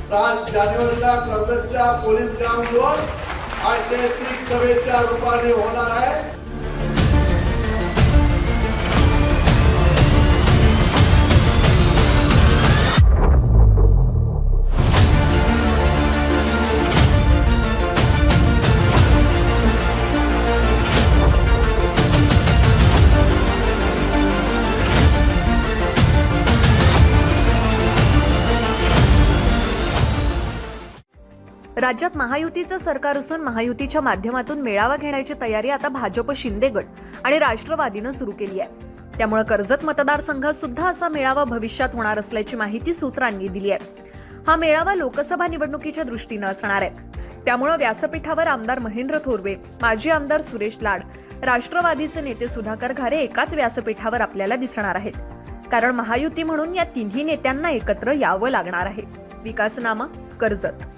7 जानेवारीला कर्जतच्या पोलीस ग्राउंडवर ऐतिहासिक सभेच्या रूपाने होणार आहे। राज्यात महायुतीचं सरकार असून महायुतीच्या माध्यमातून मेळावा घेण्याची तयारी आता भाजप शिंदे गट आणि राष्ट्रवादीनं सुरू केली आहे। त्यामुळे कर्जत मतदारसंघात सुद्धा असा मेळावा भविष्यात होणार असल्याची माहिती सूत्रांनी दिली आहे। हा मेळावा लोकसभा निवडणुकीच्या दृष्टीनं असणार आहे। त्यामुळे व्यासपीठावर आमदार महेंद्र थोरवे, माजी आमदार सुरेश लाड, राष्ट्रवादीचे नेते सुधाकर घारे एकाच व्यासपीठावर आपल्याला दिसणार आहेत। कारण महायुती म्हणून या तिन्ही नेत्यांना एकत्र यावं लागणार आहे। विकासनामा, कर्जत।